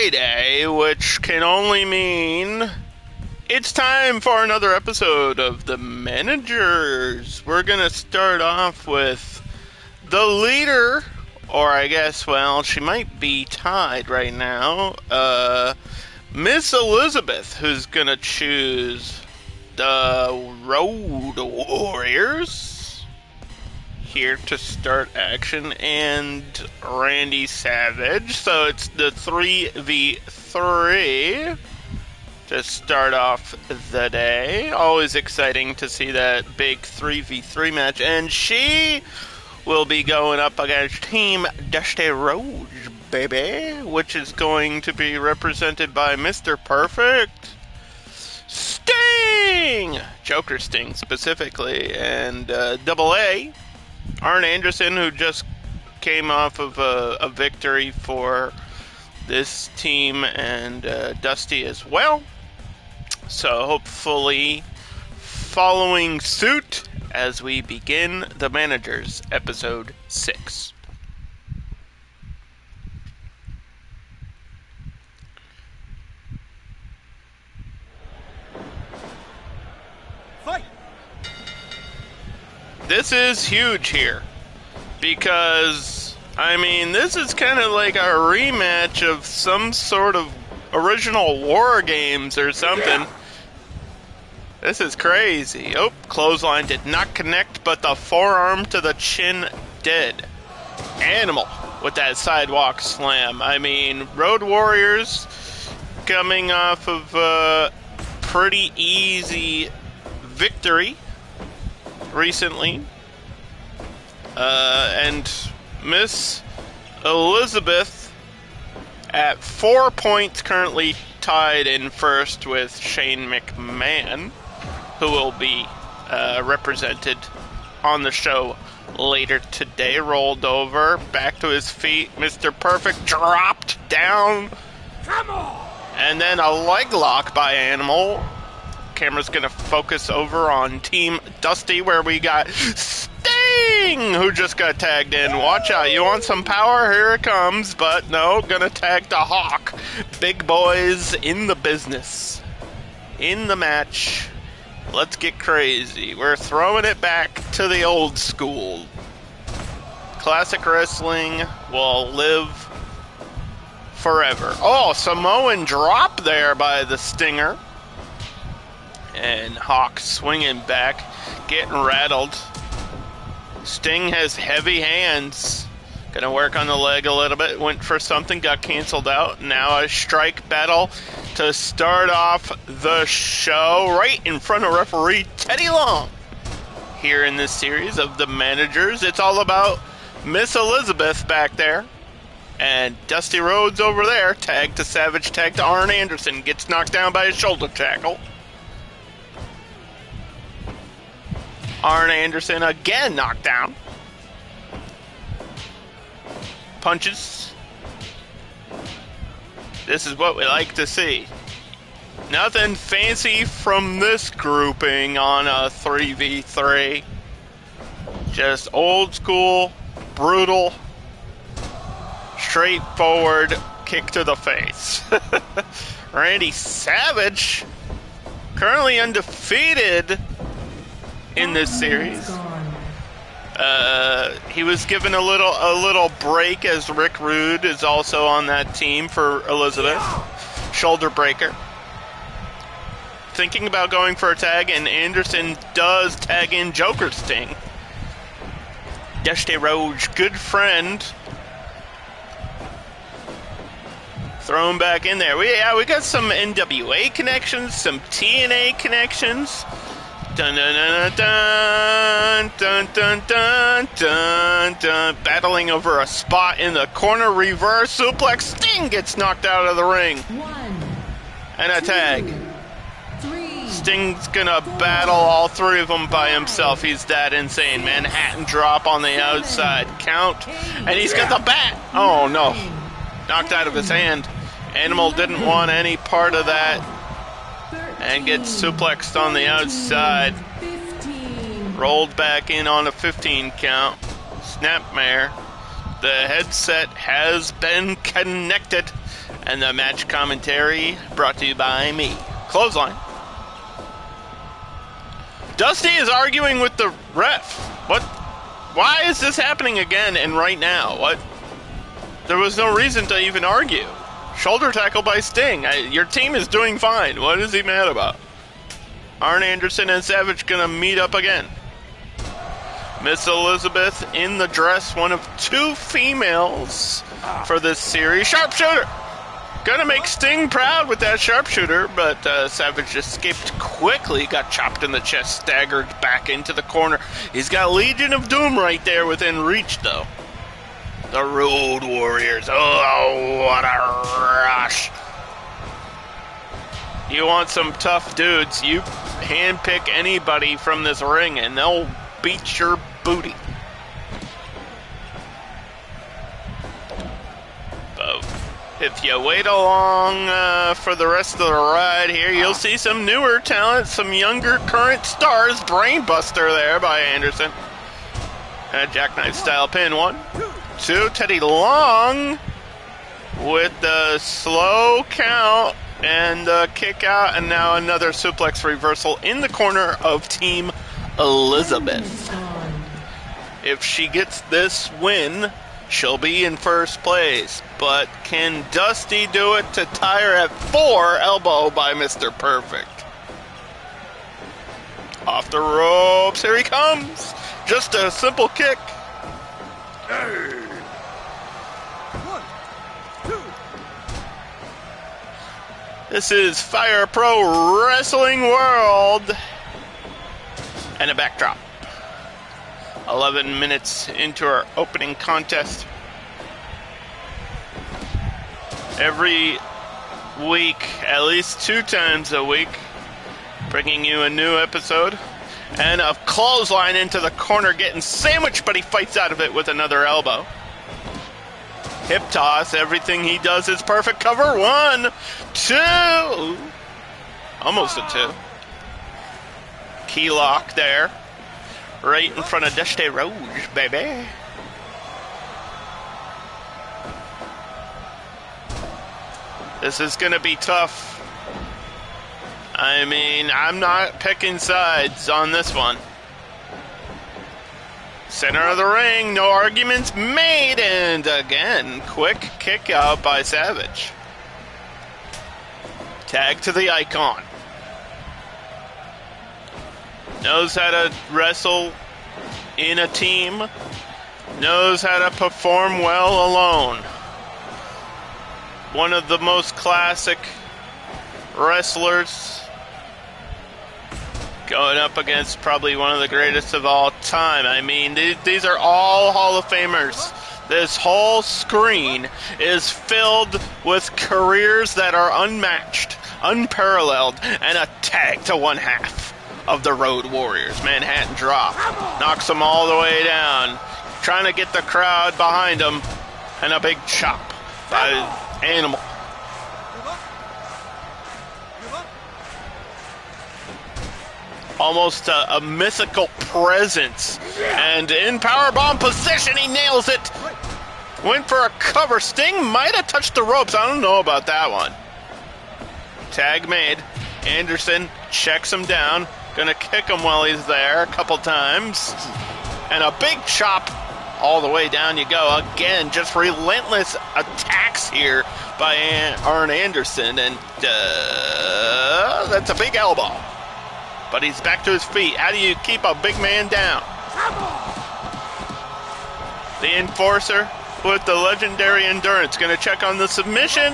Friday, which can only mean it's time for another episode of The Managers. We're going to start off with the leader, or I guess, well, she might be tied right now, Miss Elizabeth, who's going to choose the Road Warriors here to start action, and Randy Savage. So it's the 3v3 to start off the day. Always exciting to see that big 3v3 match. And she will be going up against Team Dusty Rhodes, baby, which is going to be represented by Mr. Perfect, Sting! Joker Sting specifically, and Double A, Arn Anderson, who just came off of a victory for this team, and Dusty as well. So hopefully following suit as we begin The Managers, Episode 6. Fight! This is huge here, because, I mean, this is kind of like a rematch of some sort of original War Games or something. This is crazy. Oh, clothesline did not connect, but the forearm to the chin did. Animal with that sidewalk slam. I mean, Road Warriors coming off of a pretty easy victory recently, and Miss Elizabeth at 4 points, currently tied in first with Shane McMahon, who will be represented on the show later today. Rolled over, back to his feet, Mr. Perfect dropped down. Come on! And then a leg lock by Animal. Camera's gonna focus over on Team Dusty, where we got Sting, who just got tagged in. Watch out, you want some power? Here it comes. But no, gonna tag the Hawk. Big boys in the business, in the match. Let's get crazy. We're throwing it back to the old school. Classic wrestling will live forever. Oh, Samoan drop there by the Stinger. And Hawk swinging back, getting rattled. Sting has heavy hands. Gonna work on the leg a little bit. Went for something, got canceled out. Now a strike battle to start off the show right in front of referee Teddy Long. Here in this series of The Managers, it's all about Miss Elizabeth back there. And Dusty Rhodes over there. Tag to Savage, tag to Arn Anderson. Gets knocked down by a shoulder tackle. Arn Anderson again knocked down. Punches. This is what we like to see. Nothing fancy from this grouping on a 3v3. Just old school, brutal, straightforward kick to the face. Randy Savage, currently undefeated in this series. He was given a little break, as Rick Rude is also on that team for Elizabeth. Shoulder breaker. Thinking about going for a tag, and Anderson does tag in Joker Sting. Dusty Rhodes, good friend. Throw him back in there. We got some NWA connections, some TNA connections. Dun dun dun dun dun dun dun dun. Battling over a spot in the corner, reverse suplex. Sting gets knocked out of the ring. And a tag. Sting's gonna battle all three of them by himself. He's that insane. Manhattan drop on the outside. Count. And he's got the bat. Oh no. Knocked out of his hand. Animal didn't want any part of that. And gets suplexed on the outside. Rolled back in on a 15 count. Snapmare. The headset has been connected, and the match commentary brought to you by me. Clothesline. Dusty is arguing with the ref. What? Why is this happening again and right now? What? There was no reason to even argue. Shoulder tackle by Sting. Your team is doing fine. What is he mad about? Arn Anderson and Savage gonna meet up again. Miss Elizabeth in the dress, one of 2 females for this series. Sharpshooter! Gonna make Sting proud with that sharpshooter, but Savage escaped quickly, got chopped in the chest, staggered back into the corner. He's got Legion of Doom right there within reach, though. The Road Warriors. Oh, what a rush. You want some tough dudes, you handpick anybody from this ring and they'll beat your booty. But if you wait along for the rest of the ride here, you'll see some newer talent, some younger current stars. Brainbuster there by Anderson. A jackknife style pin. 1, 2. Teddy Long with the slow count and kick out, and now another suplex reversal in the corner of Team Elizabeth. If she gets this win, she'll be in first place. But can Dusty do it to tie her at 4? Elbow by Mr. Perfect. Off the ropes, here he comes. Just a simple kick. Hey. 1, 2. This is Fire Pro Wrestling World. And a backdrop. 11 minutes into our opening contest. Every week, at least 2 times a week, bringing you a new episode. And a clothesline into the corner, getting sandwiched, but he fights out of it with another elbow. Hip toss, everything he does is perfect. Cover 1, 2. Almost a 2. Key lock there. Right in front of Dusty Rhodes, baby. This is going to be tough. I mean, I'm not picking sides on this one. Center of the ring, no arguments made, and again, quick kick out by Savage. Tag to the Icon. Knows how to wrestle in a team. Knows how to perform well alone. One of the most classic wrestlers, going up against probably one of the greatest of all time. I mean, these are all Hall of Famers. This whole screen is filled with careers that are unmatched, unparalleled, and a tag to one half of the Road Warriors. Manhattan drop. Knocks them all the way down. Trying to get the crowd behind him. And a big chop by Animal. Almost a mythical presence. And in powerbomb position, he nails it. Went for a cover. Sting might have touched the ropes. I don't know about that one. Tag made. Anderson checks him down. Gonna kick him while he's there a couple times. And a big chop. All the way down you go. Again, just relentless attacks here by Arn Anderson. And that's a big elbow. But he's back to his feet. How do you keep a big man down? The Enforcer with the legendary endurance. Going to check on the submission.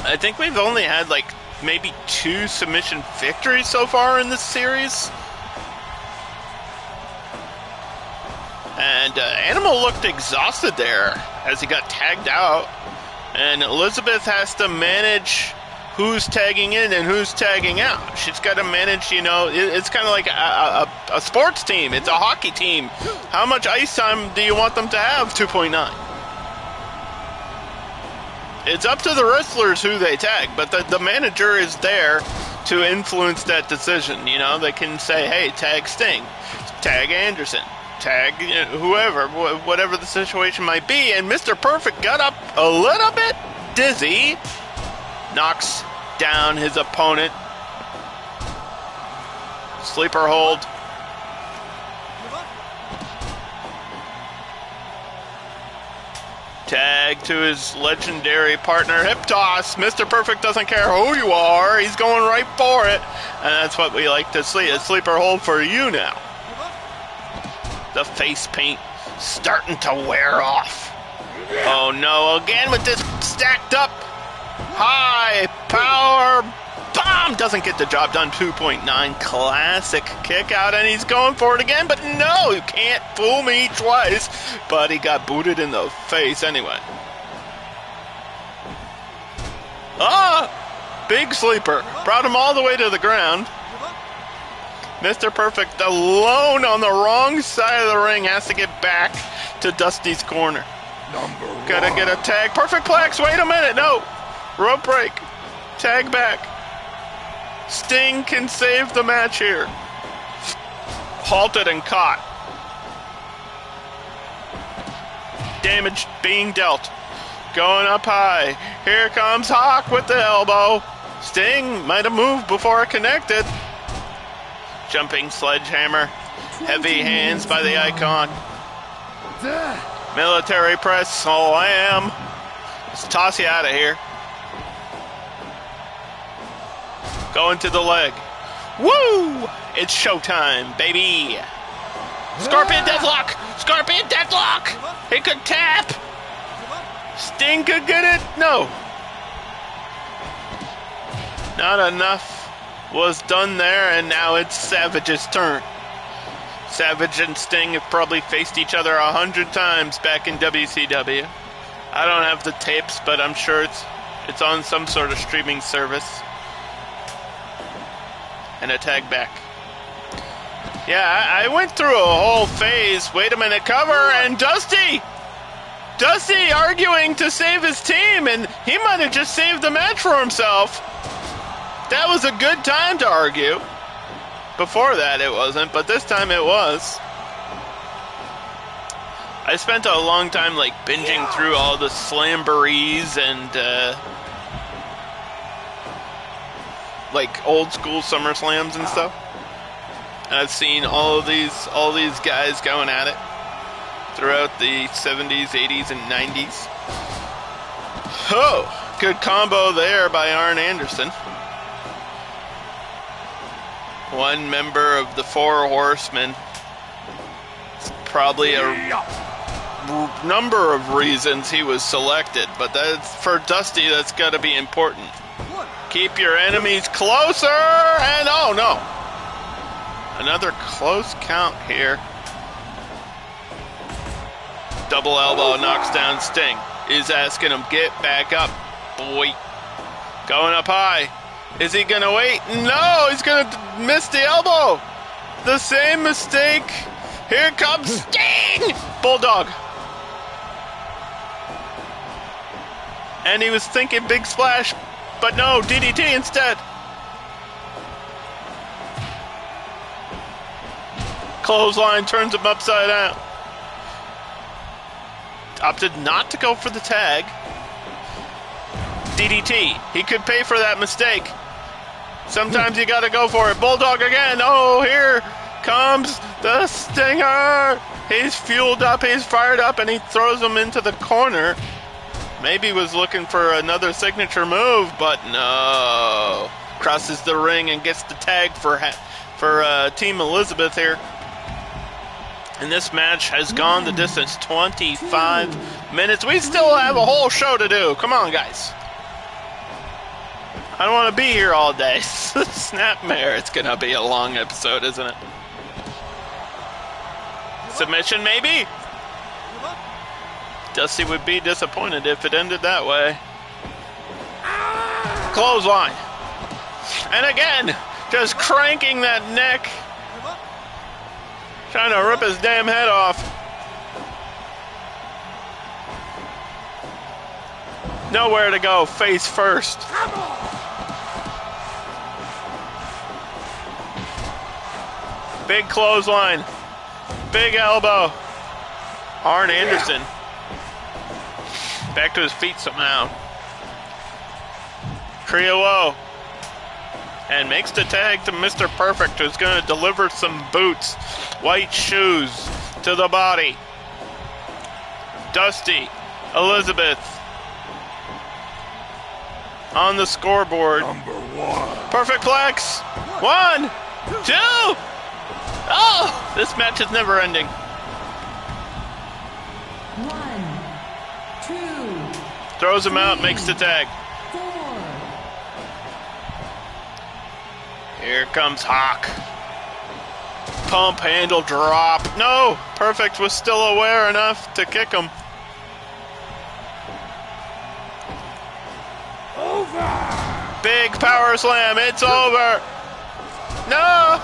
I think we've only had like maybe 2 submission victories so far in this series. And Animal looked exhausted there as he got tagged out. And Elizabeth has to manage who's tagging in and who's tagging out. She's got to manage, you know, it's kind of like a sports team. It's a hockey team. How much ice time do you want them to have? 2.9. It's up to the wrestlers who they tag, but the manager is there to influence that decision. You know, they can say, hey, tag Sting, tag Anderson, tag, whoever, whatever the situation might be. And Mr. Perfect got up a little bit dizzy, knocks down his opponent. Sleeper hold. Tag to his legendary partner, hip toss. Mr. Perfect doesn't care who you are. He's going right for it. And that's what we like to see, a sleeper hold for you now. The face paint starting to wear off. Oh no, again with this stacked up high power bomb. Doesn't get the job done. 2.9 classic kick out, and he's going for it again, but no, you can't fool me twice. But he got booted in the face anyway. Big sleeper. Brought him all the way to the ground. Mr. Perfect alone on the wrong side of the ring has to get back to Dusty's corner. Gotta get a tag. Perfect Plex. Wait a minute. No. Rope break. Tag back. Sting can save the match here. Halted and caught. Damage being dealt. Going up high. Here comes Hawk with the elbow. Sting might have moved before it connected. Jumping sledgehammer. Heavy hands by the Icon. Military press slam. Let's toss you out of here. Going to the leg. Woo! It's showtime, baby. Scorpion deathlock. Scorpion deathlock. He could tap. Sting could get it. No. Not enough was done there, and now it's Savage's turn. Savage and Sting have probably faced each other 100 times back in WCW. I don't have the tapes, but I'm sure it's on some sort of streaming service. And a tag back. Yeah, I went through a whole phase. Wait a minute, cover, and Dusty arguing to save his team, and he might have just saved the match for himself. That was a good time to argue. Before that it wasn't, but this time it was. I spent a long time like binging through all the Slamborees and like old school SummerSlams and stuff. And I've seen all these guys going at it throughout the 70s, 80s, and 90s. Oh, good combo there by Arn Anderson. One member of the Four Horsemen. It's probably a number of reasons he was selected, but that's for Dusty, that's got to be important. Keep your enemies closer, and oh no. Another close count here. Double elbow knocks down Sting. Is asking him, get back up, boy. Going up high. Is he going to wait? No, he's going to miss the elbow. The same mistake. Here comes Sting. Bulldog. And he was thinking big splash, but no, DDT instead. Clothesline turns him upside down. Opted not to go for the tag. DDT. He could pay for that mistake. Sometimes you gotta go for it. Bulldog again. Oh, here comes the Stinger. He's fueled up, he's fired up, and he throws him into the corner. Maybe was looking for another signature move, but no. Crosses the ring and gets the tag for Team Elizabeth here. And this match has gone the distance, 25 minutes. We still have a whole show to do. Come on, guys. I don't want to be here all day. Snapmare. It's going to be a long episode, isn't it? Submission, maybe? Dusty would be disappointed if it ended that way. Clothesline. And again, just cranking that neck. Trying to rip his damn head off. Nowhere to go, face first. Big clothesline. Big elbow. Arn Anderson. Back to his feet somehow. Kriya and makes the tag to Mr. Perfect, who's going to deliver some boots, white shoes to the body. Dusty, Elizabeth on the scoreboard. Number 1. Perfect Plex. 1, 2. Oh, this match is never ending. 1, 2. Throws him out, makes the tag. 4. Here comes Hawk. Pump handle drop. No! Perfect was still aware enough to kick him. Over. Big power slam. It's over. No!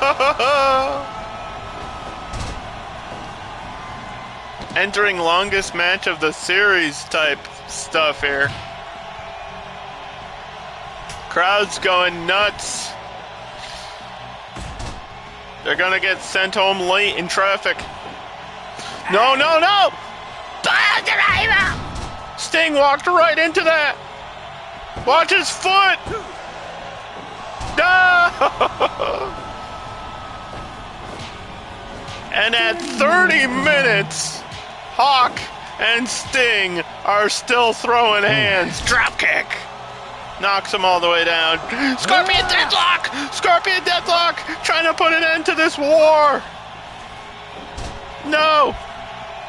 Entering longest match of the series type stuff here. Crowd's going nuts. They're gonna get sent home late in traffic. No, no, no! Sting walked right into that. Watch his foot. No! And at 30 minutes, Hawk and Sting are still throwing hands. Drop kick. Knocks him all the way down. Scorpion Deathlock! Scorpion Deathlock! Trying to put an end to this war! No!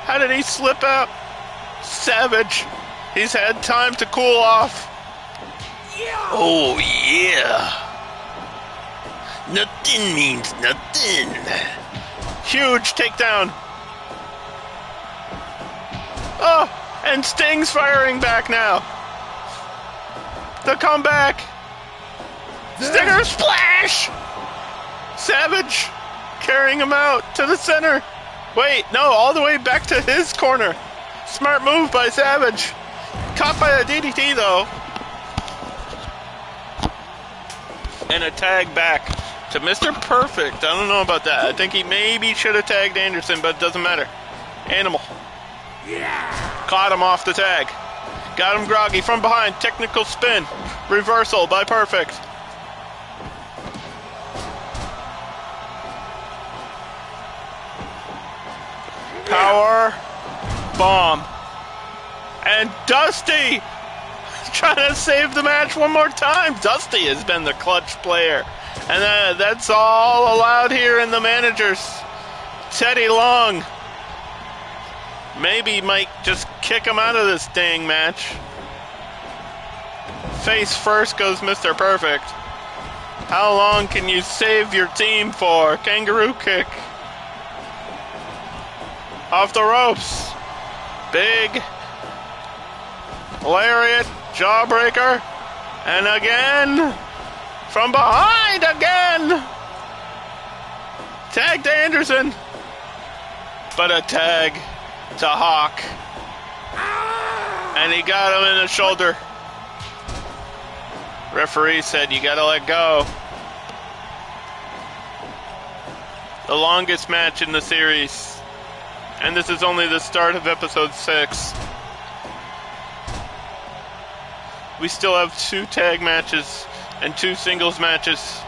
How did he slip out? Savage. He's had time to cool off. Oh, yeah. Nothing means nothing. Huge takedown. Oh, and Sting's firing back now. The comeback. Stinger splash. Savage carrying him out to the center. Wait, no, all the way back to his corner. Smart move by Savage. Caught by a DDT though. And a tag back to Mr. Perfect. I don't know about that. I think he maybe should have tagged Anderson, but it doesn't matter. Animal. Caught him off the tag. Got him groggy from behind. Technical spin. Reversal by Perfect. Power bomb. And Dusty trying to save the match one more time. Dusty has been the clutch player. And that's all allowed here in the managers. Teddy Long maybe might just kick him out of this dang match. Face first goes Mr. Perfect. How long can you save your team for? Kangaroo kick. Off the ropes. Big lariat, jawbreaker. And again, from behind again. Tag to Anderson. But a tag to Hawk. And he got him in the shoulder. Referee said you gotta let go. The longest match in the series. And this is only the start of episode 6. We still have 2 tag matches and 2 singles matches.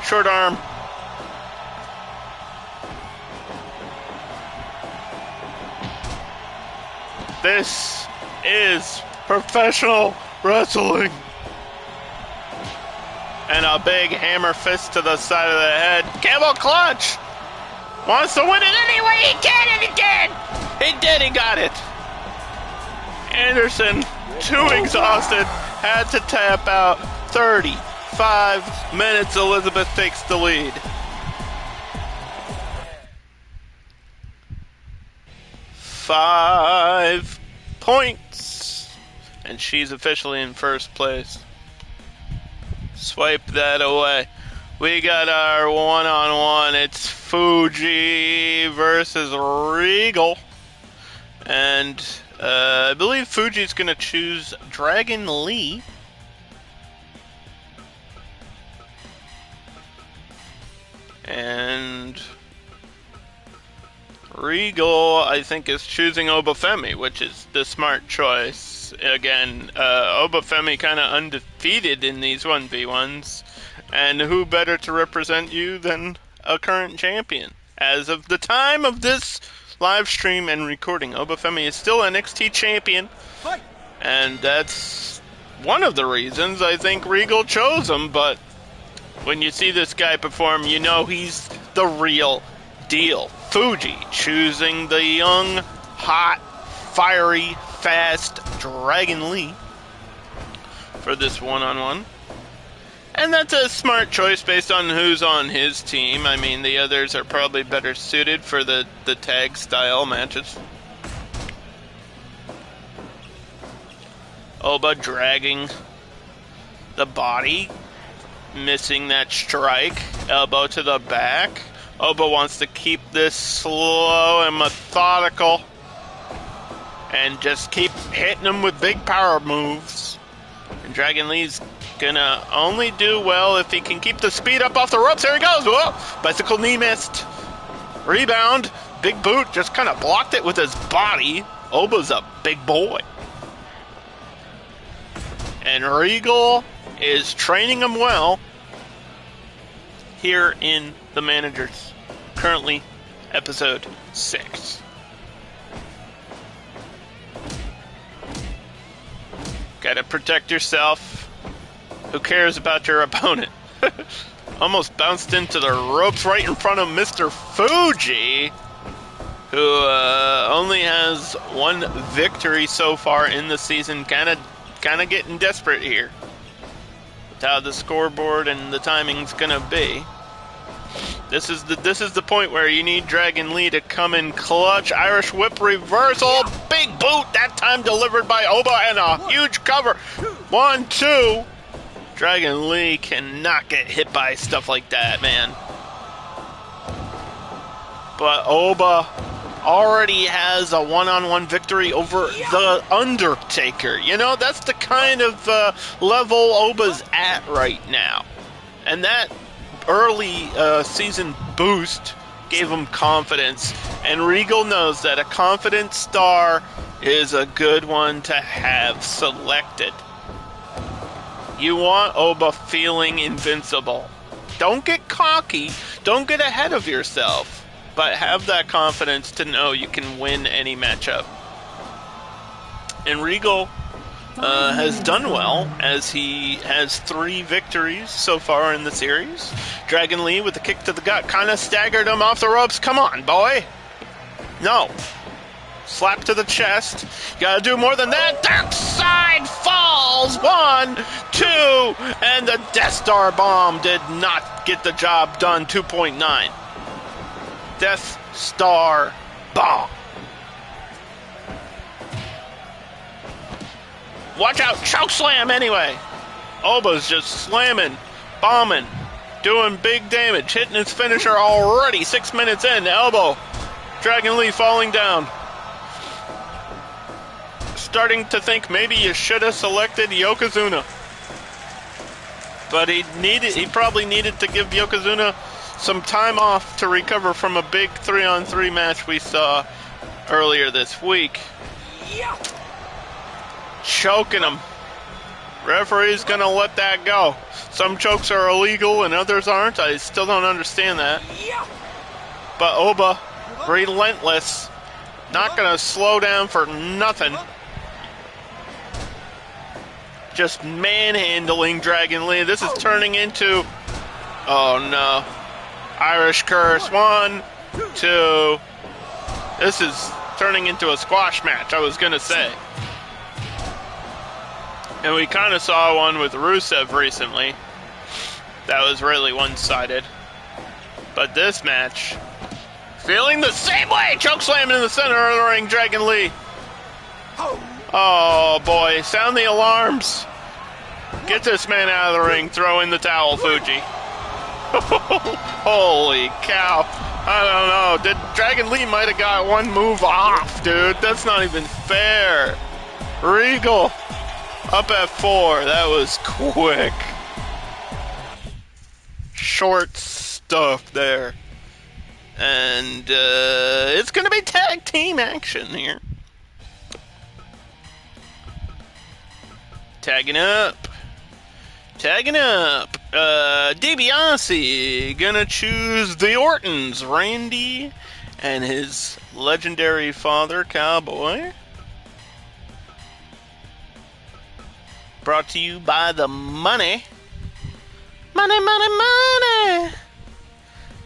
Short arm. This is professional wrestling. And a big hammer fist to the side of the head. Camel clutch! Wants to win it anyway, he can, and he did! He did, he got it. Anderson, too exhausted, had to tap out. 35 minutes, Elizabeth takes the lead. Five points. And she's officially in first place. Swipe that away. We got our one-on-one. It's Fuji versus Regal. And I believe Fuji's going to choose Dragon Lee. And Regal, I think, is choosing Obafemi, which is the smart choice. Again, Obafemi kind of undefeated in these 1v1s, and who better to represent you than a current champion? As of the time of this live stream and recording, Obafemi is still NXT champion, and that's one of the reasons I think Regal chose him, but when you see this guy perform, you know he's the real deal. Fuji choosing the young, hot, fiery, fast Dragon Lee for this one-on-one. And that's a smart choice based on who's on his team. I mean, the others are probably better suited for the tag-style matches. Oba dragging the body, missing that strike, elbow to the back. Oba wants to keep this slow and methodical and just keep hitting him with big power moves. And Dragon Lee's gonna only do well if he can keep the speed up off the ropes. There he goes. Whoa! Bicycle knee missed. Rebound. Big boot just kind of blocked it with his body. Oba's a big boy. And Regal is training him well here in The Managers. Currently, episode 6. Gotta protect yourself. Who cares about your opponent? Almost bounced into the ropes right in front of Mr. Fuji, who only has one victory so far in the season. Kind of getting desperate here with how the scoreboard and the timing's gonna be. This is the point where you need Dragon Lee to come in clutch. Irish whip reversal. Big boot, that time delivered by Oba, and a huge cover. 1, 2. Dragon Lee cannot get hit by stuff like that, man. But Oba already has a one-on-one victory over The Undertaker. You know, that's the kind of level Oba's at right now. And that early season boost gave him confidence, and Regal knows that a confident star is a good one to have selected. You want Oba feeling invincible. Don't get cocky, don't get ahead of yourself, but have that confidence to know you can win any matchup. And Regal has done well, as he has 3 victories so far in the series. Dragon Lee with a kick to the gut kind of staggered him off the ropes. Come on, boy. No. Slap to the chest. Gotta do more than that. Dark Side falls. 1, 2, and the Death Star Bomb did not get the job done. 2.9. Death Star Bomb. Watch out, choke slam anyway. Oba's just slamming, bombing, doing big damage, hitting his finisher already. 6 minutes in, elbow. Dragon Lee falling down. Starting to think maybe you should have selected Yokozuna. But he probably needed to give Yokozuna some time off to recover from a big 3-on-3 match we saw earlier this week. Yeah. Choking him. Referee's gonna let that go. Some chokes are illegal and others aren't. I still don't understand that. But Oba, relentless, not gonna slow down for nothing. Just manhandling Dragon Lee. This is turning into, oh no, Irish curse. 1, 2. This is turning into a squash match, I was gonna say. And we kind of saw one with Rusev recently. That was really one-sided. But this match, feeling the same way! Chokeslamming in the center of the ring, Dragon Lee. Oh boy, sound the alarms. Get this man out of the ring, throw in the towel, Fuji. Holy cow. I don't know, Dragon Lee might have got one move off, dude. That's not even fair. Regal. Up at 4. That was quick. Short stuff there. And it's going to be tag team action here. Tagging up. DiBiase gonna choose the Ortons, Randy and his legendary father, Cowboy. Brought to you by the money. Money, money, money.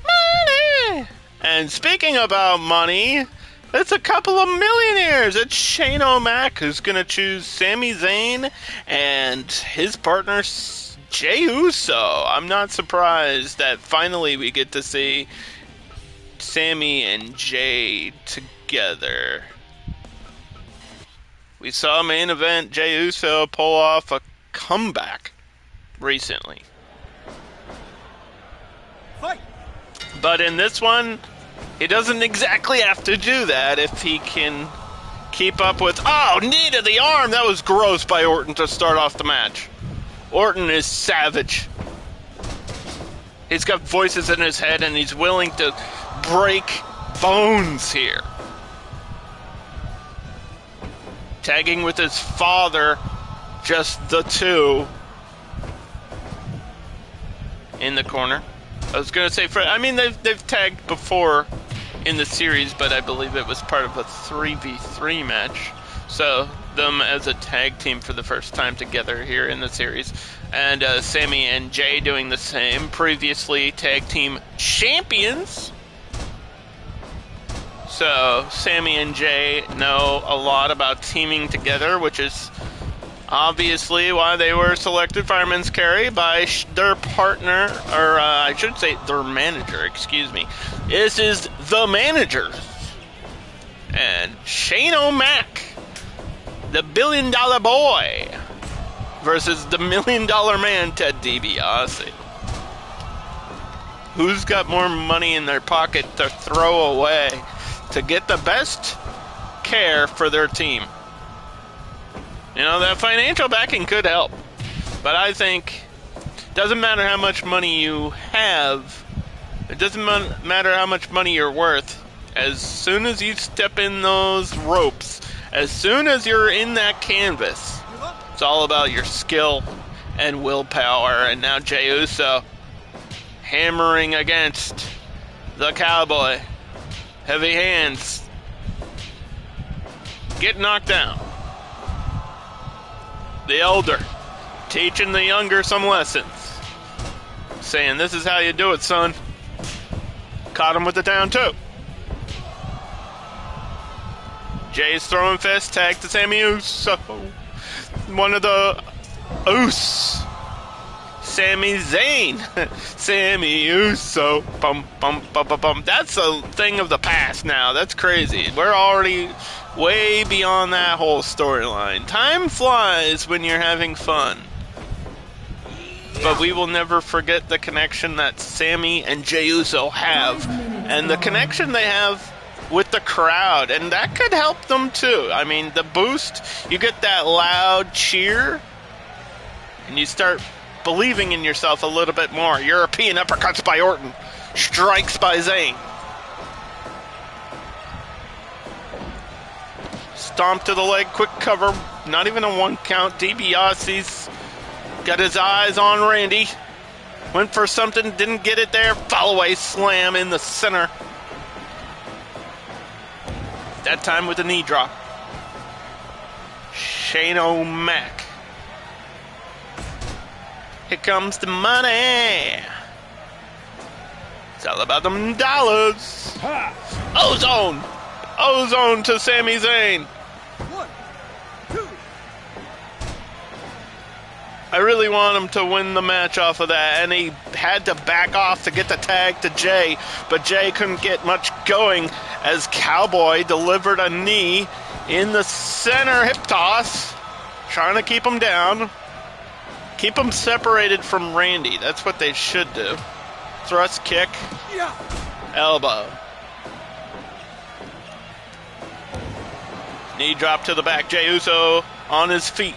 Money. And speaking about money, it's a couple of millionaires. It's Shane O'Mac who's going to choose Sami Zayn and his partner Jey Uso. I'm not surprised that finally we get to see Sami and Jey together. We saw main event Jey Uso pull off a comeback recently. Fight. But in this one, he doesn't exactly have to do that if he can keep up with... Oh, knee to the arm! That was gross by Orton to start off the match. Orton is savage. He's got voices in his head and he's willing to break bones here. Tagging with his father, just the two. In the corner. I was going to say, they've tagged before in the series, but I believe it was part of a 3v3 match. So, them as a tag team for the first time together here in the series. And Sami and Jey doing the same. Previously tag team champions. So, Sami and Jey know a lot about teaming together, which is obviously why they were selected Fireman's Carry by their partner, or I should say their manager, excuse me. This is the manager. And Shane O'Mac, the $1 billion boy, versus the $1 million man, Ted DiBiase. Who's got more money in their pocket to throw away to get the best care for their team? You know, that financial backing could help. But I think it doesn't matter how much money you have. It doesn't matter how much money you're worth. As soon as you step in those ropes, as soon as you're in that canvas, it's all about your skill and willpower. And now Jey Uso hammering against the Cowboy. Heavy hands. Get knocked down. The elder teaching the younger some lessons. Saying, this is how you do it, son. Caught him with the down two. Jay's throwing fist, tag to Sami Uso. One of the Usos. Sami Zayn. Sami Uso. Bum, bum, bum, bum, bum. That's a thing of the past now. That's crazy. We're already way beyond that whole storyline. Time flies when you're having fun. But we will never forget the connection that Sami and Jey Uso have. And the connection they have with the crowd. And that could help them too. I mean, the boost, you get that loud cheer. And you start believing in yourself a little bit more. European uppercuts by Orton. Strikes by Zayn. Stomp to the leg, quick cover. Not even a one count. DiBiase's got his eyes on Randy. Went for something, didn't get it there. Fall away slam in the center. That time with a knee drop. Shane O'Mac. Here comes the money. It's all about them dollars. Ozone. Ozone to Sami Zayn. 1, 2. I really want him to win the match off of that, and he had to back off to get the tag to Jey, but Jey couldn't get much going as Cowboy delivered a knee in the center hip toss, trying to keep him down, keep him separated from Randy. That's what they should do. Thrust kick, elbow. Knee drop to the back. Jey Uso on his feet.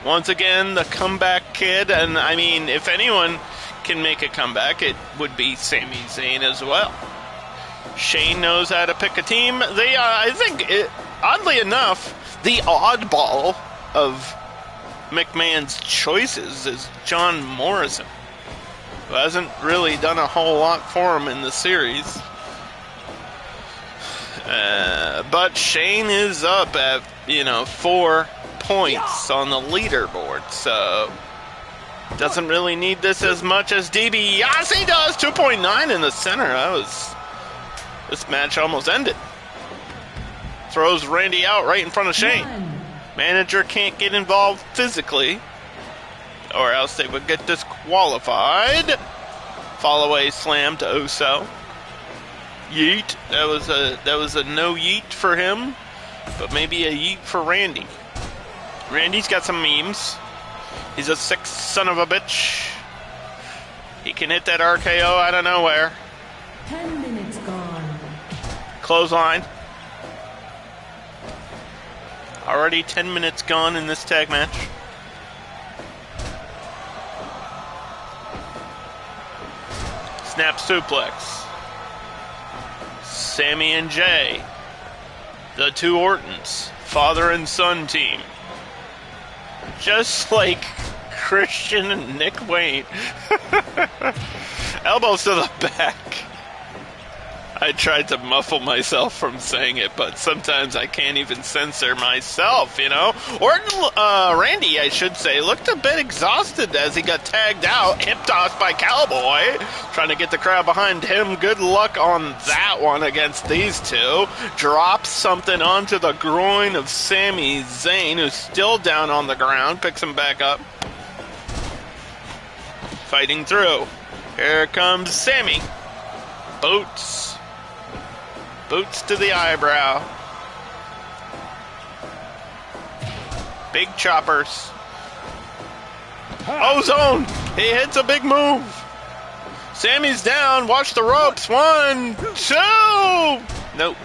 Once again, the comeback kid. And, I mean, if anyone can make a comeback, it would be Sami Zayn as well. Shane knows how to pick a team. I think, oddly enough, the oddball of McMahon's choices is John Morrison, who hasn't really done a whole lot for him in the series. But Shane is up at, 4 points on the leaderboard, so doesn't really need this as much as DiBiase does. 2.9 in the center. This match almost ended. Throws Randy out right in front of Shane. Manager can't get involved physically, or else they would get disqualified. Fall-away slam to Uso. Yeet. That was a no yeet for him, but maybe a yeet for Randy. Randy's got some memes. He's a sick son of a bitch. He can hit that RKO out of nowhere. 10 minutes gone. Clothesline. Already 10 minutes gone in this tag match. Snap suplex. Sammy and Jay. The two Ortons. Father and son team. Just like Christian and Nick Wayne. Elbows to the back. I tried to muffle myself from saying it, but sometimes I can't even censor myself, Orton, Randy, I should say, looked a bit exhausted as he got tagged out, hip tossed by Cowboy, trying to get the crowd behind him. Good luck on that one against these two. Drops something onto the groin of Sami Zayn, who's still down on the ground, picks him back up. Fighting through. Here comes Sami. Boots to the eyebrow. Big choppers. Ozone! He hits a big move. Sammy's down. Watch the ropes. 1, 2. Nope.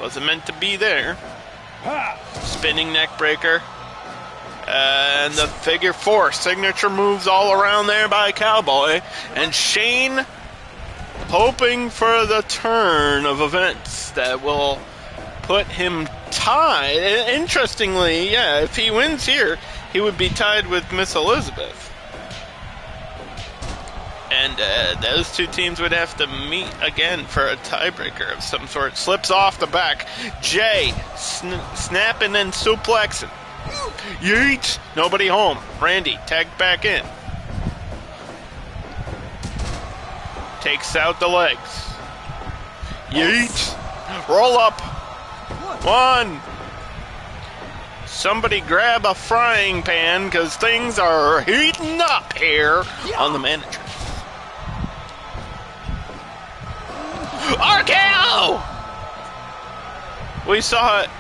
Wasn't meant to be there. Spinning neck breaker. And the figure 4. Signature moves all around there by Cowboy. And Shane hoping for the turn of events that will put him tied. Interestingly, if he wins here, he would be tied with Miss Elizabeth. And those two teams would have to meet again for a tiebreaker of some sort. Slips off the back. Jay snapping and suplexing. Yeet! Nobody home. Randy tagged back in. Takes out the legs. Yeet. Roll up. 1. Somebody grab a frying pan because things are heating up here on the manager. RKO! We saw it,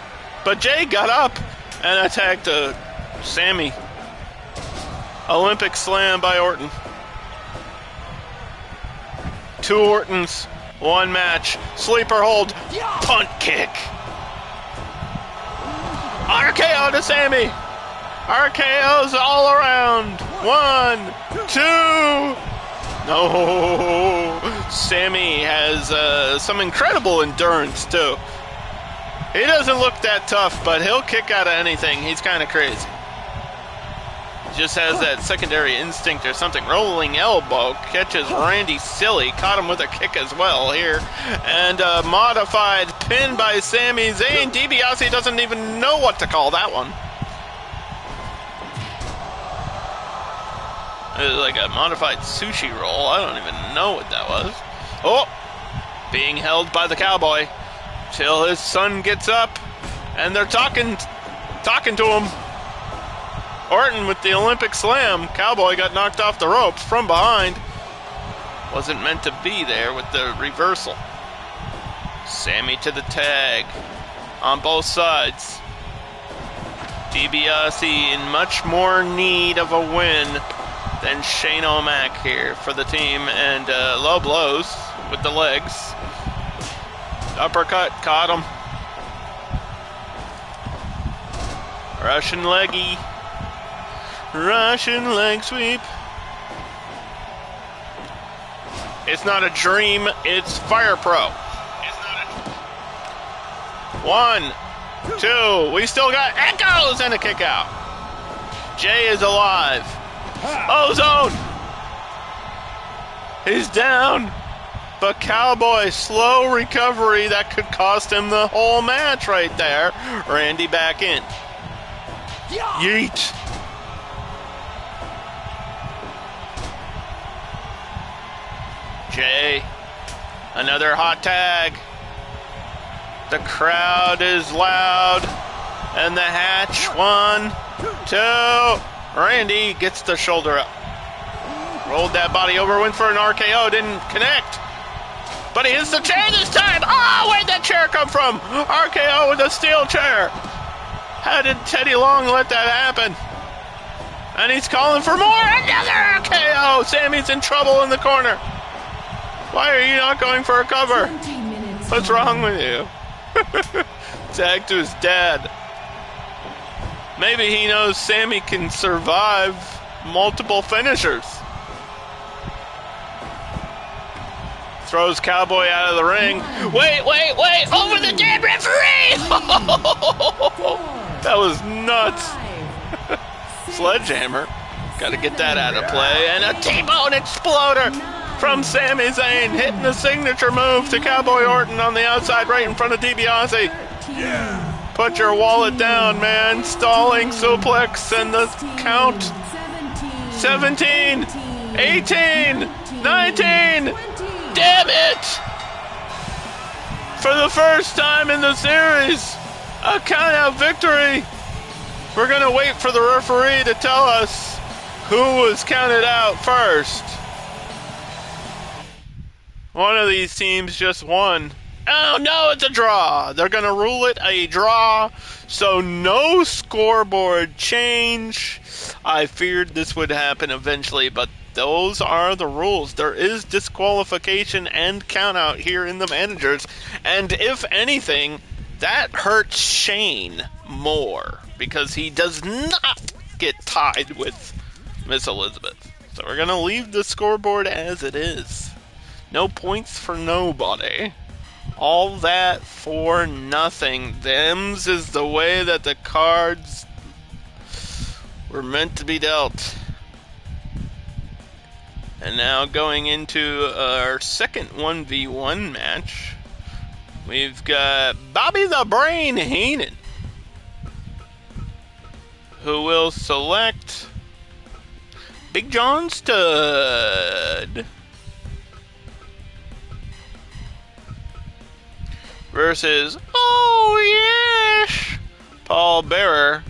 but Jay got up and attacked Sammy. Olympic slam by Orton. 2 Ortons, 1 match. Sleeper hold, punt kick. RKO to Sammy. RKO's all around. 1, 2. No. Sammy has some incredible endurance, too. He doesn't look that tough, but he'll kick out of anything. He's kind of crazy. Just has that secondary instinct or something. Rolling elbow, catches Randy silly, caught him with a kick as well here. And a modified pin by Sami Zayn. DiBiase doesn't even know what to call that one. It was like a modified sushi roll. I don't even know what that was. Oh, being held by the Cowboy till his son gets up, and they're talking to him. Orton with the Olympic slam. Cowboy got knocked off the ropes from behind. Wasn't meant to be there with the reversal. Sammy to the tag on both sides. DiBiase in much more need of a win than Shane O'Mac here for the team. And low blows with the legs. Uppercut, caught him. Russian leggy. Russian leg sweep. It's not a dream, it's Fire Pro. 1, 2. We still got echoes and a kick out. Jay is alive. Ozone. He's down. But Cowboy, slow recovery. That could cost him the whole match right there. Randy back in. Yeet. Jay. Another hot tag. The crowd is loud. And the hatch. 1, 2. Randy gets the shoulder up. Rolled that body over, went for an RKO, didn't connect. But he hits the chair this time. Oh, where'd that chair come from? RKO with a steel chair. How did Teddy Long let that happen? And he's calling for more. Another RKO. Sammy's in trouble in the corner. Why are you not going for a cover? What's wrong with you? Tag to his dad. Maybe he knows Sammy can survive multiple finishers. Throws Cowboy out of the ring. Wait. Over the dead referee. That was nuts. Sledgehammer. Got to get that out of play. And a T-bone exploder from Sami Zayn. Hitting the signature move to Cowboy Orton on the outside right in front of DiBiase. Put your wallet down, man. Stalling suplex and the count. 17, 18, 19. Damn it! For the first time in the series, a count-out victory. We're going to wait for the referee to tell us who was counted out first. One of these teams just won. Oh no, it's a draw. They're going to rule it a draw, so no scoreboard change. I feared this would happen eventually, but those are the rules. There is disqualification and countout here in the managers. And if anything, that hurts Shane more because he does not get tied with Miss Elizabeth. So we're going to leave the scoreboard as it is. No points for nobody. All that for nothing. Them's is the way that the cards were meant to be dealt. And now going into our second 1v1 match, we've got Bobby the Brain Heenan, who will select Big John Studd versus, oh yes, Paul Bearer,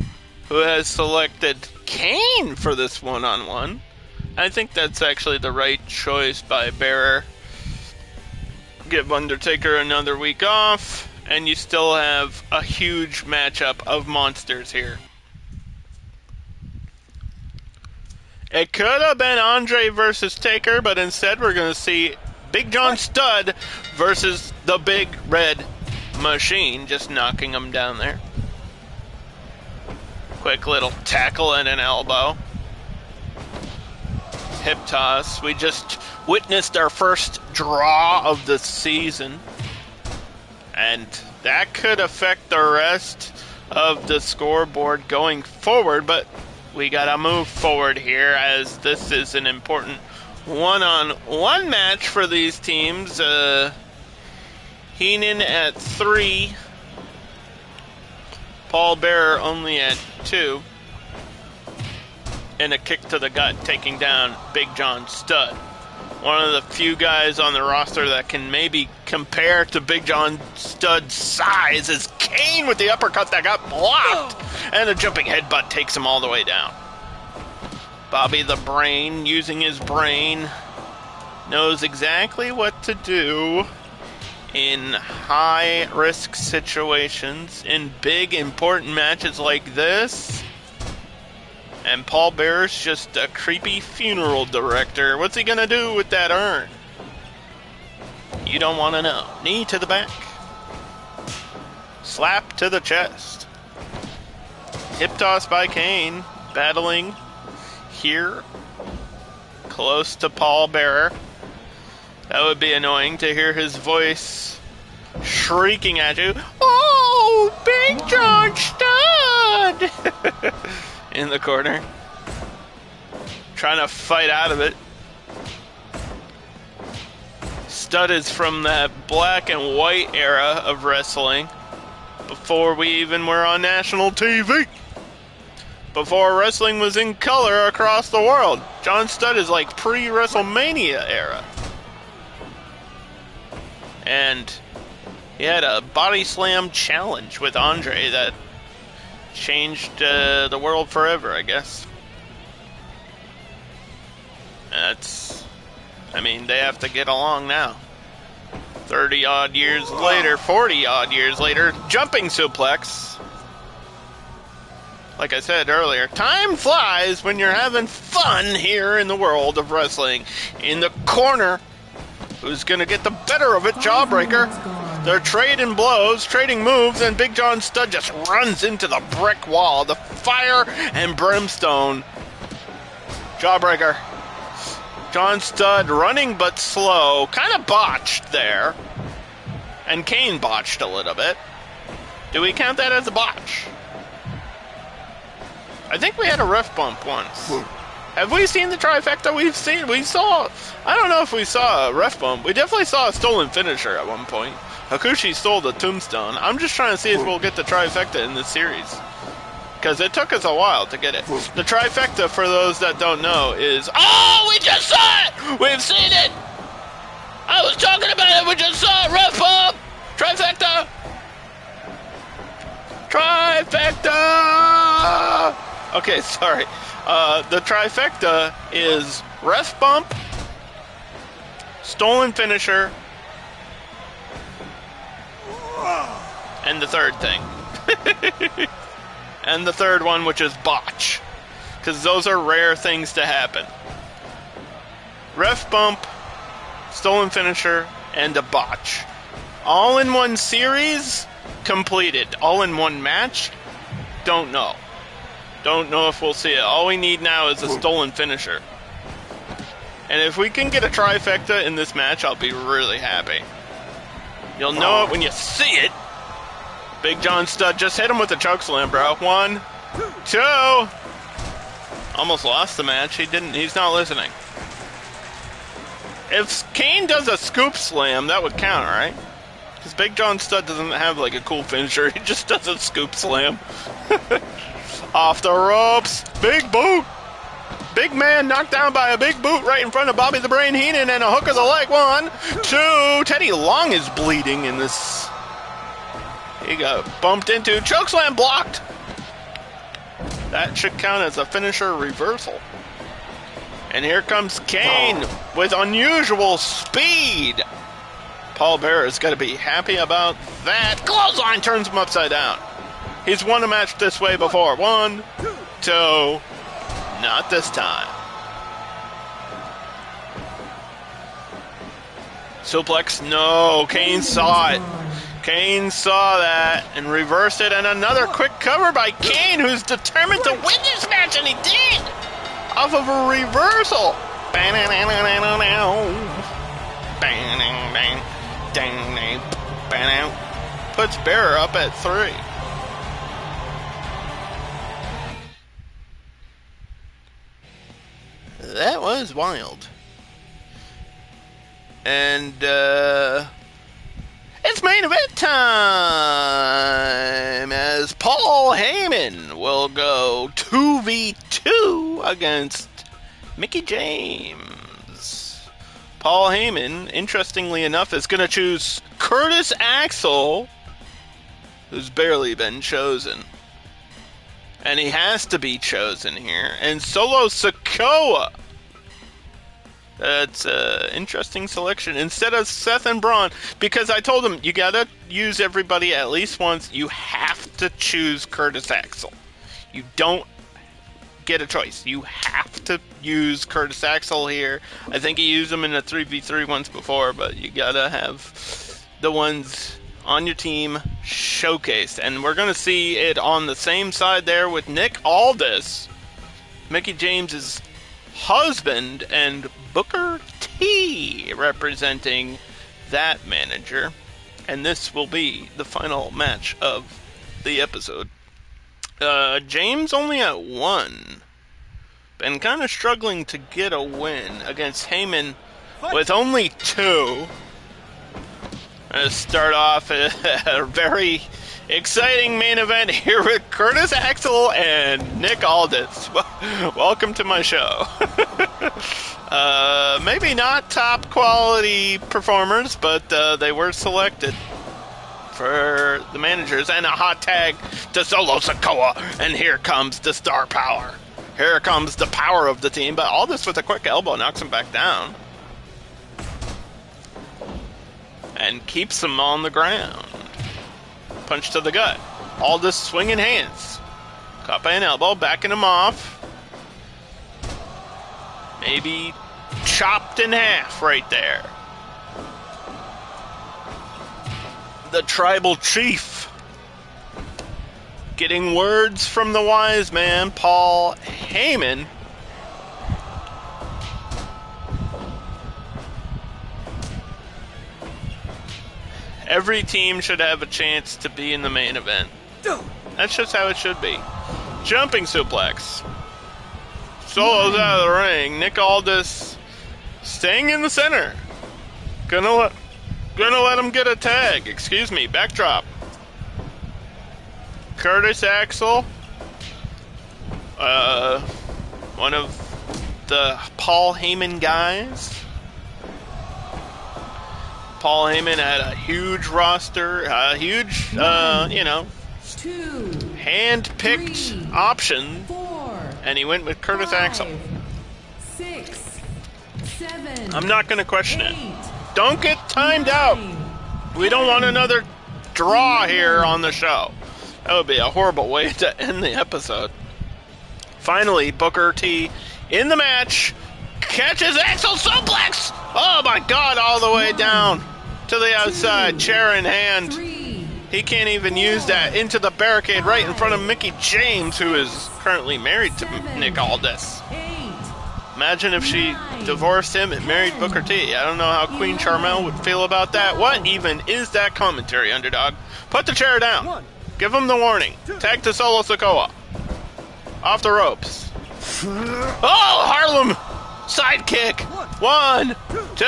who has selected Kane for this one-on-one. I think that's actually the right choice by Bearer. Give Undertaker another week off, and you still have a huge matchup of monsters here. It could have been Andre versus Taker, but instead we're going to see Big John Studd versus the Big Red Machine, just knocking him down there. Quick little tackle and an elbow. Hip toss. We just witnessed our first draw of the season, and that could affect the rest of the scoreboard going forward, but we gotta move forward here as this is an important one-on-one match for these teams. Heenan at 3, Paul Bearer only at 2. And a kick to the gut, taking down Big John Studd. One of the few guys on the roster that can maybe compare to Big John Studd's size is Kane with the uppercut that got blocked. And a jumping headbutt takes him all the way down. Bobby the Brain, using his brain, knows exactly what to do in high-risk situations, in big, important matches like this. And Paul Bearer's just a creepy funeral director. What's he gonna do with that urn? You don't want to know. Knee to the back. Slap to the chest. Hip toss by Kane. Battling here. Close to Paul Bearer. That would be annoying to hear his voice shrieking at you. Oh! Oh, Big John Studd! In the corner. Trying to fight out of it. Studd is from that black and white era of wrestling. Before we even were on national TV. Before wrestling was in color across the world. John Studd is like pre-WrestleMania era. And he had a body slam challenge with Andre that changed the world forever, I guess. They have to get along now. 30-odd years later, 40-odd years later, jumping suplex. Like I said earlier, time flies when you're having fun here in the world of wrestling. In the corner, who's going to get the better of it? Jawbreaker. They're trading blows, trading moves, and Big John Studd just runs into the brick wall. The fire and brimstone. Jawbreaker. John Studd running but slow. Kind of botched there. And Kane botched a little bit. Do we count that as a botch? I think we had a ref bump once. Have we seen the trifecta? I don't know if we saw a ref bump. We definitely saw a stolen finisher at one point. Hakushi stole the tombstone. I'm just trying to see if we'll get the trifecta in this series. Because it took us a while to get it. The trifecta, for those that don't know, is... Oh, we just saw it! We've seen it! I was talking about it, we just saw it! Ref bump! Trifecta! Trifecta! Okay, sorry. The trifecta is ref bump, stolen finisher, and the third thing. And the third one, which is botch. Because those are rare things to happen. Ref bump, stolen finisher, and a botch. All in one series, completed. All in one match, don't know. Don't know if we'll see it. All we need now is a stolen finisher. And if we can get a trifecta in this match, I'll be really happy. You'll know it when you see it. Big John Studd just hit him with a chokeslam, bro. 1, 2. Almost lost the match. He's not listening. If Kane does a scoop slam, that would count, right? Because Big John Studd doesn't have like a cool finisher. He just does a scoop slam. Off the ropes. Big boot. Big man knocked down by a big boot right in front of Bobby the Brain Heenan and a hook of the leg. 1, 2. Teddy Long is bleeding in this. He got bumped into. Chokeslam blocked. That should count as a finisher reversal. And here comes Kane with unusual speed. Paul Bearer's got to be happy about that. Clothesline turns him upside down. He's won a match this way before. 1, 2. Not this time. Suplex. No. Kane saw it. Kane saw that and reversed it, and another quick cover by Kane, who's determined to win this match, and he did! Off of a reversal! Puts Bearer up at 3. That was wild. And, it's main event time, as Paul Heyman will go 2v2 against Mickie James. Paul Heyman, interestingly enough, is going to choose Curtis Axel, who's barely been chosen. And he has to be chosen here. And Solo Sikoa. That's an interesting selection. Instead of Seth and Braun, because I told him, you gotta use everybody at least once. You have to choose Curtis Axel. You don't get a choice. You have to use Curtis Axel here. I think he used him in a 3v3 once before, but you gotta have the ones on your team showcased. And we're gonna see it on the same side there with Nick Aldis, Mickie James's husband, and Booker T representing that manager. And this will be the final match of the episode. James only at 1. Been kind of struggling to get a win against Heyman with only 2. Let's start off a very exciting main event here with Curtis Axel and Nick Aldis. Welcome to my show. Maybe not top quality performers, but they were selected for the managers. And a hot tag to Solo Sikoa. And here comes the star power. Here comes the power of the team. But Aldis with a quick elbow knocks him back down. And keeps him on the ground. Punch to the gut. Aldis swinging hands. Caught by an elbow, backing him off. Maybe chopped in half right there. The tribal chief getting words from the wise man, Paul Heyman. Every team should have a chance to be in the main event. That's just how it should be. Jumping suplex. Solo's out of the ring. Nick Aldis staying in the center. Gonna let him get a tag. Excuse me. Backdrop. Curtis Axel. One of the Paul Heyman guys. Paul Heyman had a huge roster, a huge, hand-picked option, 4, and he went with Curtis 5, Axel. 6, 7. I'm not going to question it. 8, Don't get timed out. 9, We don't want another draw here on the show. That would be a horrible way to end the episode. Finally, Booker T in the match catches Axel suplex. Oh my God! All the way down to the outside, chair in hand. 3, He can't even use that into the barricade right in front of Mickie James, who is currently married to Nick Aldis. 8. Imagine if she divorced him and married Booker T. I don't know how Queen Charmel would feel about that. What even is that commentary, underdog? Put the chair down. Give him the warning. Tag to Solo Sikoa. Off the ropes. Oh, Harlem sidekick. 1, 2.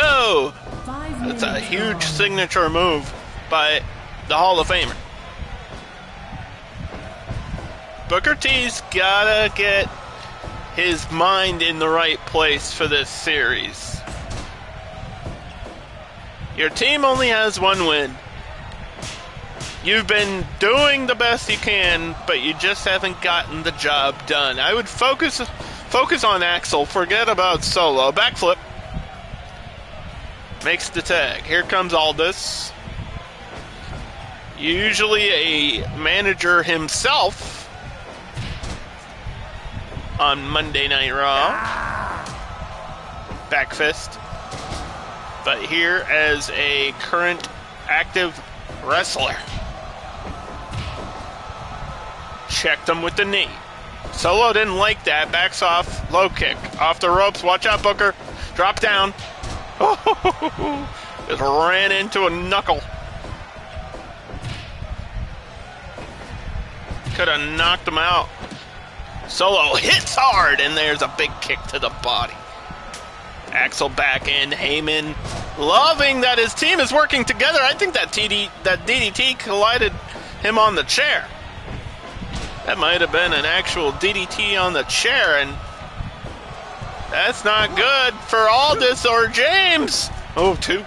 5 That's a minutes huge gone. signature move by the Hall of Famer. Booker T's gotta get his mind in the right place for this series. Your team only has 1 win. You've been doing the best you can, but you just haven't gotten the job done. I would focus on Axel. Forget about Solo. Backflip. Makes the tag. Here comes Aldis. Usually a manager himself on Monday Night Raw. Back fist. But here as a current active wrestler. Checked him with the knee. Solo didn't like that. Backs off. Low kick. Off the ropes. Watch out, Booker. Drop down. Just ran into a knuckle. Could have knocked him out. Solo hits hard, and there's a big kick to the body. Axel back in. Heyman loving that his team is working together. I think that DDT collided him on the chair. That might have been an actual DDT on the chair, and that's not good for Aldis or James. Oh, 2.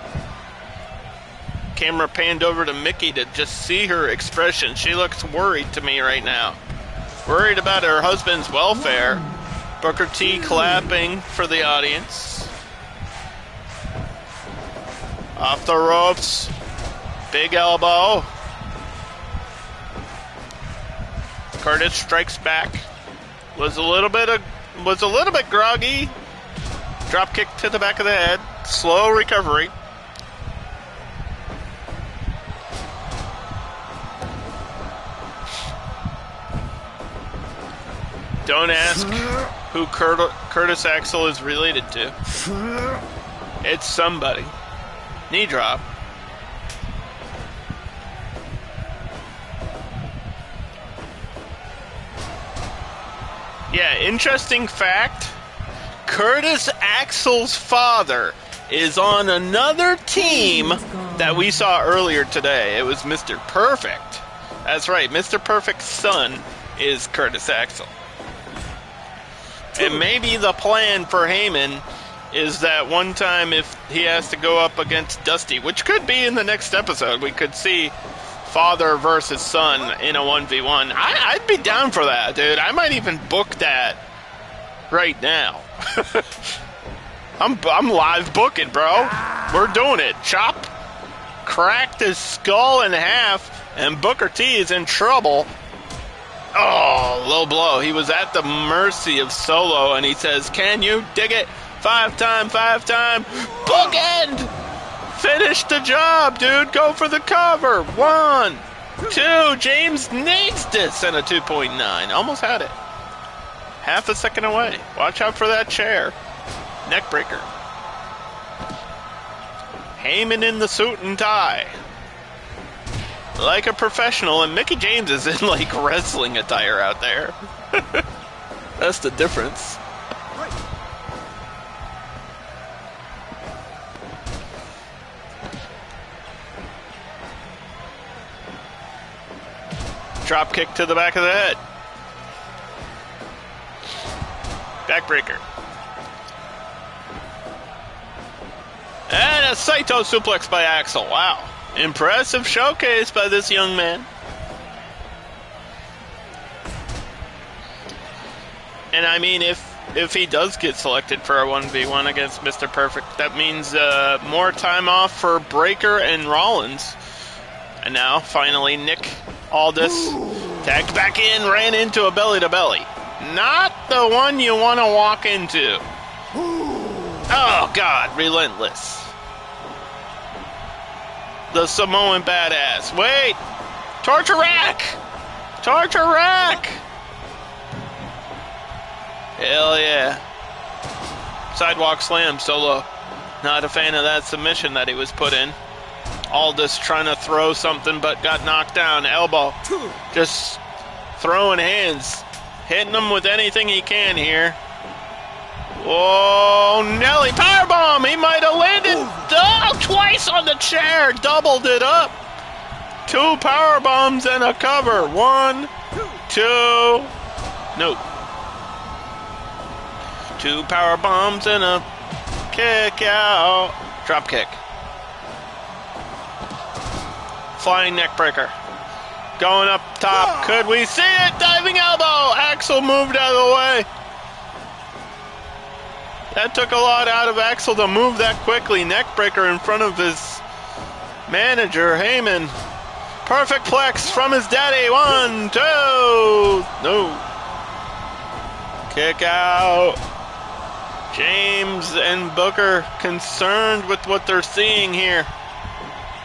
Camera panned over to Mickie to just see her expression. She looks worried to me right now. Worried about her husband's welfare. Booker T clapping for the audience. Off the ropes. Big elbow. Curtis strikes back. Was a little bit groggy. Drop kick to the back of the head. Slow recovery. Don't ask who Curtis Axel is related to. It's somebody. Knee drop. Yeah, interesting fact. Curtis Axel's father is on another team that we saw earlier today. It was Mr. Perfect. That's right, Mr. Perfect's son is Curtis Axel. And maybe the plan for Heyman is that one time if he has to go up against Dusty, which could be in the next episode, we could see father versus son in a 1v1. I'd be down for that, dude. I might even book that right now. I'm live booking, bro. We're doing it. Chop cracked his skull in half, and Booker T is in trouble. Oh, low blow. He was at the mercy of Solo, and he says, "Can you dig it? 5 time. Bookend! Finish the job, dude. Go for the cover. 1, 2. James needs this and a 2.9. Almost had it. Half a second away. Watch out for that chair. Neckbreaker. Heyman in the suit and tie. Like a professional, and Mickie James is in, like, wrestling attire out there. That's the difference. Right. Drop kick to the back of the head. Backbreaker. And a Saito suplex by Axel. Wow. Impressive showcase by this young man. And I mean, if he does get selected for a 1v1 against Mr. Perfect, that means more time off for Breaker and Rollins. And now, finally, Nick Aldis tagged back in, ran into a belly-to-belly. Not the one you want to walk into. Oh, God, relentless. The Samoan badass. Wait! Torture rack! Torture rack! Hell yeah. Sidewalk slam, Solo. Not a fan of that submission that he was put in. Aldis trying to throw something but got knocked down. Elbow. Just throwing hands. Hitting him with anything he can here. Oh, Nelly powerbomb. He might have landed twice on the chair. Doubled it up. 2 powerbombs and a cover. 1, 2. Nope. 2 powerbombs and a kick out. Drop kick. Flying neck breaker. Going up top. Could we see it? Diving elbow. Axel moved out of the way. That took a lot out of Axel to move that quickly. Neckbreaker in front of his manager, Heyman. Perfect plex from his daddy. 1, 2. No. Kick out. James and Booker concerned with what they're seeing here,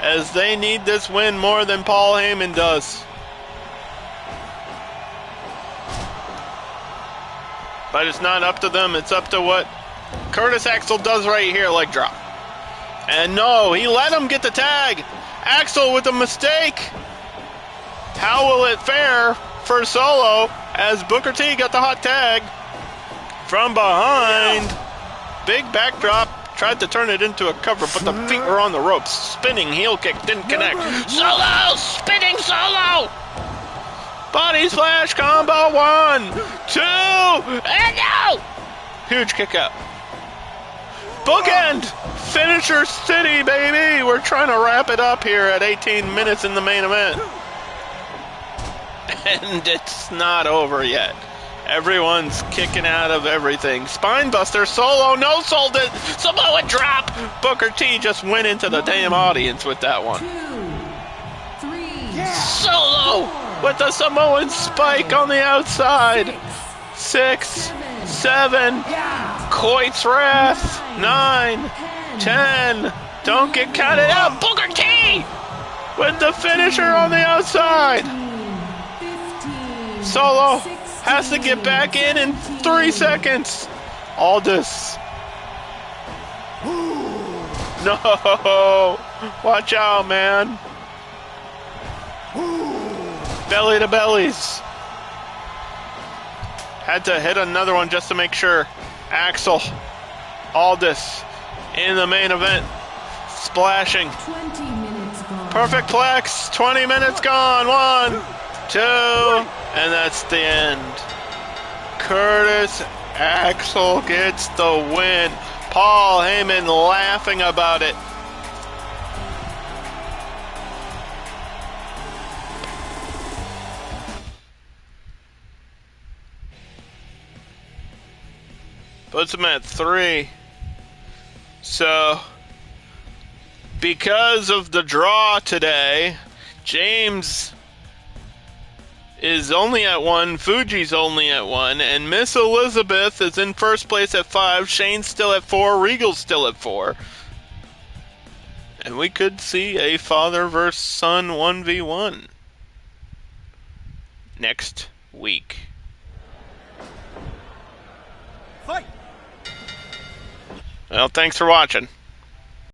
as they need this win more than Paul Heyman does. But it's not up to them. It's up to what Curtis Axel does right here, leg drop. And no, he let him get the tag. Axel with a mistake. How will it fare for Solo as Booker T got the hot tag from behind? Big backdrop. Tried to turn it into a cover, but the feet were on the ropes. Spinning heel kick didn't connect. Solo! Spinning Solo! Body splash combo. 1, 2, and no! Huge kick out. Bookend! Finisher City, baby! We're trying to wrap it up here at 18 minutes in the main event. And it's not over yet. Everyone's kicking out of everything. Spinebuster, Solo, no sold it. Samoa drop. Booker T just went into the damn audience with that one. 2, 3, Solo with the Samoan spike on the outside. 6, 7. Coit's Wrath. 9, 10. Don't get counted out. Booker T with the finisher on the outside. 15, Solo has to get back in 3 seconds. Aldis. No. Watch out, man. Belly to bellies. Had to hit another one just to make sure. Axel Aldis in the main event. Splashing. 20 minutes gone. Perfect plex. 20 minutes gone. 1, 2, and that's the end. Curtis Axel gets the win. Paul Heyman laughing about it. Puts him at 3. So, because of the draw today, James is only at 1, Fuji's only at 1, and Miss Elizabeth is in first place at 5, Shane's still at 4, Regal's still at 4. And we could see a father versus son 1v1 next week. Fight! Well, thanks for watching.